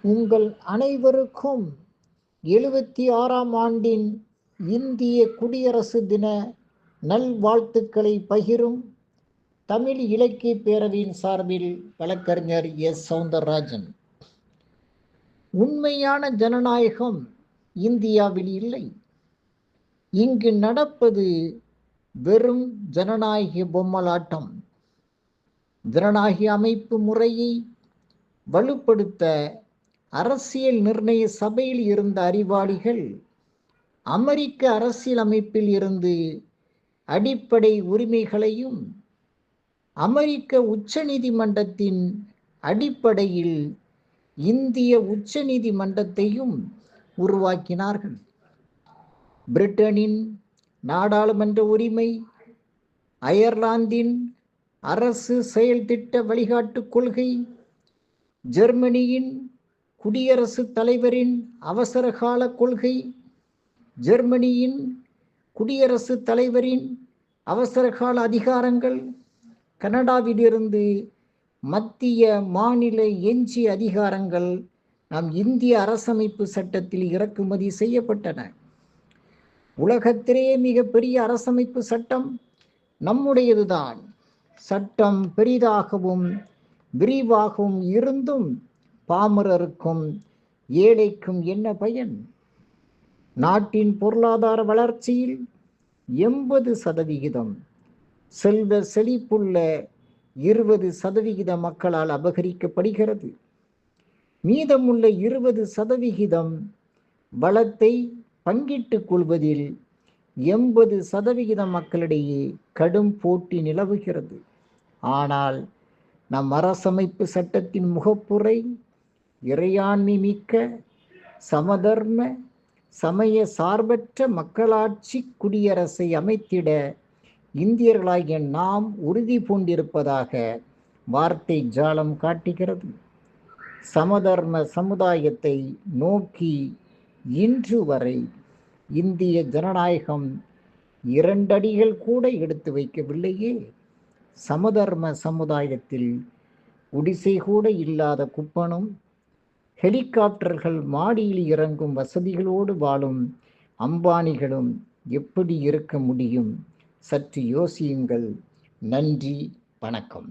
உங்கள் அனைவருக்கும் 76ஆம் ஆண்டின் இந்திய குடியரசு தின நல்வாழ்த்துக்களை பகிரும் தமிழ் இலக்கிய பேரவையின் சார்பில் வழக்கறிஞர் எஸ். சௌந்தரராஜன். உண்மையான ஜனநாயகம் இந்தியாவில் இல்லை. இங்கு நடப்பது வெறும் ஜனநாயக பொம்மலாட்டம். ஜனநாயக அமைப்பு முறையை வலுப்படுத்த அரசியல் நிர்ணய சபையில் இருந்த அறிவாளிகள் அமெரிக்க அரசியல் அமைப்பில் இருந்து அடிப்படை உரிமைகளையும் அமெரிக்க உச்ச நீதிமன்றத்தின் அடிப்படையில் இந்திய உச்ச நீதிமன்றத்தையும் உருவாக்கினார்கள். பிரிட்டனின் நாடாளுமன்ற உரிமை, அயர்லாந்தின் அரசு செயல் திட்ட வழிகாட்டு கொள்கை, ஜெர்மனியின் குடியரசுத் தலைவரின் அவசரகால கொள்கை, ஜெர்மனியின் குடியரசுத் தலைவரின் அவசரகால அதிகாரங்கள், கனடாவிலிருந்து மத்திய மாநில எஞ்சிய அதிகாரங்கள் நம் இந்திய அரசமைப்பு சட்டத்தில் இறக்குமதி செய்யப்பட்டன. உலகத்திலேயே மிகப்பெரிய அரசமைப்பு சட்டம் நம்முடையதுதான். சட்டம் பெரிதாகவும் விரிவாகவும் இருந்தும் பாமரருக்கும் ஏழைக்கும் என்ன பயன்? நாட்டின் பொருளாதார வளர்ச்சியில் 80% செல்வ செழிப்புள்ள 20% மக்களால் அபகரிக்கப்படுகிறது. மீதமுள்ள 20% வளத்தை பங்கிட்டுக் கொள்வதில் 80% மக்களிடையே கடும் போட்டி நிலவுகிறது. ஆனால் நம் அரசமைப்பு சட்டத்தின் முகப்புரை இறையாண்மை மிக்க சமதர்ம சமய சார்பற்ற மக்களாட்சி குடியரசை அமைத்திட இந்தியர்களாகிய நாம் உறுதி பூண்டிருப்பதாக வார்த்தை ஜாலம் காட்டுகிறது. சமதர்ம சமுதாயத்தை நோக்கி இன்று வரை இந்திய ஜனநாயகம் 2 அடிகள் கூட எடுத்து வைக்கவில்லையே. சமதர்ம சமுதாயத்தில் குடிசை கூட இல்லாத குப்பனும் ஹெலிகாப்டர்கள் மாடியில் இறங்கும் வசதிகளோடு வாழும் அம்பானிகளும் எப்படி இருக்க முடியும்? சற்று யோசியுங்கள். நன்றி, வணக்கம்.